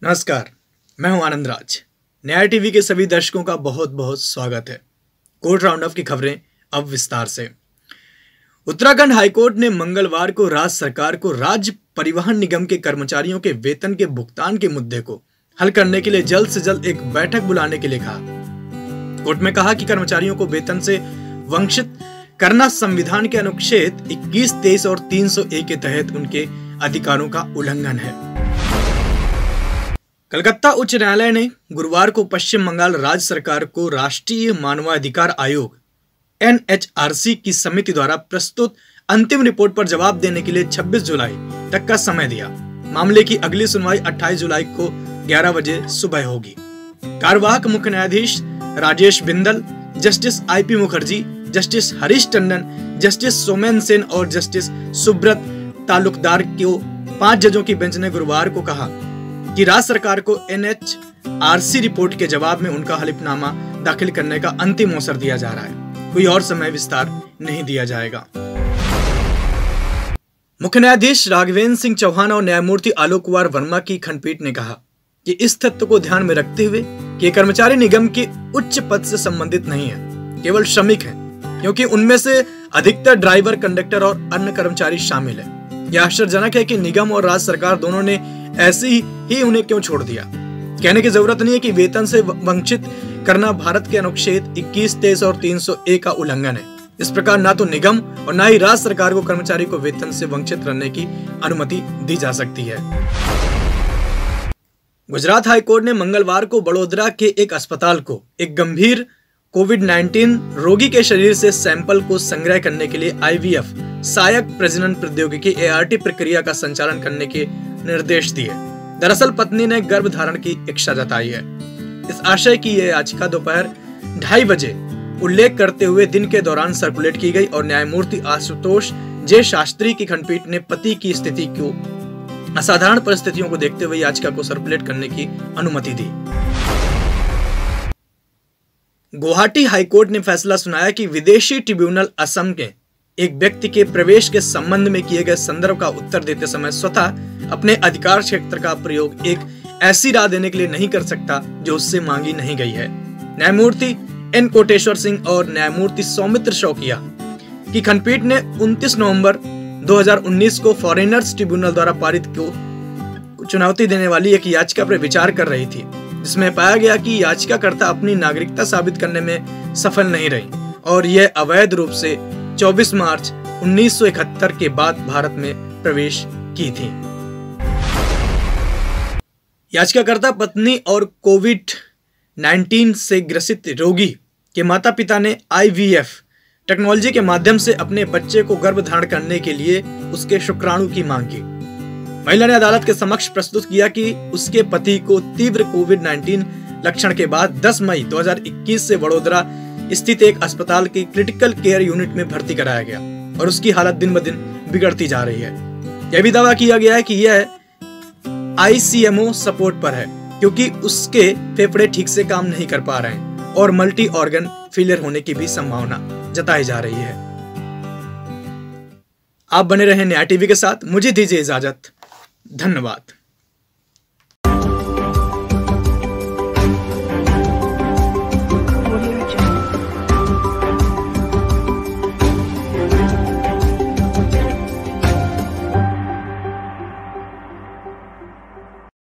नमस्कार, मैं हूं आनंद राज। न्याय टीवी के सभी दर्शकों का बहुत बहुत स्वागत है। कोर्ट राउंड अप की खबरें अब विस्तार से। उत्तराखंड हाईकोर्ट ने मंगलवार को राज्य सरकार को राज्य परिवहन निगम के कर्मचारियों के वेतन के भुगतान के मुद्दे को हल करने के लिए जल्द से जल्द एक बैठक बुलाने के लिए कहा। कोर्ट में कहा कि कर्मचारियों को वेतन से वंचित करना संविधान के अनुच्छेद 21, 23 और 301 के तहत उनके अधिकारों का उल्लंघन है। कलकत्ता उच्च न्यायालय ने गुरुवार को पश्चिम बंगाल राज्य सरकार को राष्ट्रीय मानवाधिकार आयोग NHRC की समिति द्वारा प्रस्तुत अंतिम रिपोर्ट पर जवाब देने के लिए 26 जुलाई तक का समय दिया। मामले की अगली सुनवाई 28 जुलाई को 11 बजे सुबह होगी। कार्यवाहक मुख्य न्यायाधीश Rajesh Bindal, justice IP Mukherjee, justice Harish Tandon, justice Somen Sen और जस्टिस सुब्रत तालुकदार को 5 जजों की बेंच ने गुरुवार को कहा कि राज्य सरकार को NHRC रिपोर्ट के जवाब में उनका हलफनामा दाखिल करने का अंतिम अवसर दिया जा रहा है। कोई और समय विस्तार नहीं दिया जाएगा। मुख्य न्यायाधीश राघवेंद्र सिंह चौहान और न्यायमूर्ति आलोक कुमार वर्मा की खंडपीठ ने कहा कि इस तथ्य को ध्यान में रखते हुए कि ये कर्मचारी निगम के उच्च पद से संबंधित नहीं है, केवल श्रमिक हैं, क्योंकि उनमें से अधिकतर ड्राइवर, कंडक्टर और अन्य कर्मचारी शामिल है। यह आश्चर्यजनक है कि निगम और राज्य सरकार दोनों ने ऐसे ही उन्हें क्यों छोड़ दिया। कहने की जरूरत नहीं है कि वेतन से वंचित करना भारत के अनुच्छेद 21, 23 और 301 का उल्लंघन है। इस प्रकार ना तो निगम और ना ही राज्य सरकार को कर्मचारी को वेतन से वंचित करने की अनुमति दी जा सकती है। गुजरात हाईकोर्ट ने मंगलवार को बड़ोदरा के एक अस्पताल को एक गंभीर कोविड-19 रोगी के शरीर से सैंपल को संग्रह करने के लिए IVF सहायक प्रजनन प्रौद्योगिकी ART प्रक्रिया का संचालन करने के निर्देश दिए। दरअसल पत्नी ने गर्भधारण की इच्छा जताई है। इस आशय की यह याचिका दोपहर 2:30 बजे उल्लेख करते हुए दिन के दौरान सर्कुलेट की गई और न्यायमूर्ति आशुतोष जे शास्त्री की खंडपीठ ने पति की स्थिति को असाधारण परिस्थितियों को देखते हुए याचिका को सर्कुलेट करने की अनुमति दी। गुवाहाटी हाईकोर्ट ने फैसला सुनाया कि विदेशी ट्रिब्यूनल असम के एक व्यक्ति के प्रवेश के संबंध में किए गए संदर्भ का उत्तर देते समय स्वतः अपने अधिकार क्षेत्र का प्रयोग एक ऐसी राय देने के लिए नहीं कर सकता जो उससे मांगी नहीं गई है। न्यायमूर्ति N कोटेश्वर सिंह और न्यायमूर्ति सौमित्र शौकिया की खंडपीठ ने 29 नवंबर 2019 को फॉरेनर्स ट्रिब्यूनल द्वारा पारित को चुनौती देने वाली एक याचिका पर विचार कर रही थी, जिसमें पाया गया कि याचिकाकर्ता अपनी नागरिकता साबित करने में सफल नहीं रही और यह अवैध रूप से 24 मार्च 1971 के बाद भारत में प्रवेश की थी। याचिकाकर्ता पत्नी और कोविड-19 से ग्रसित रोगी के माता पिता ने IVF टेक्नोलॉजी के माध्यम से अपने बच्चे को गर्भधारण करने के लिए उसके शुक्राणु की मांग की। महिला ने अदालत के समक्ष प्रस्तुत किया कि उसके पति को तीव्र कोविड-19 लक्षण के बाद 10 मई 2021 से वडोदरा स्थित एक अस्पताल की क्रिटिकल केयर यूनिट में भर्ती कराया गया और उसकी हालत दिन ब दिन बिगड़ती जा रही है। यह भी दावा किया गया है कि यह ICMO सपोर्ट पर है, क्योंकि उसके फेफड़े ठीक से काम नहीं कर पा रहे हैं और मल्टी ऑर्गन फेलियर होने की भी संभावना जताई जा रही है। आप बने रहें न्याय टीवी के साथ। मुझे दीजिए इजाजत। धन्यवाद।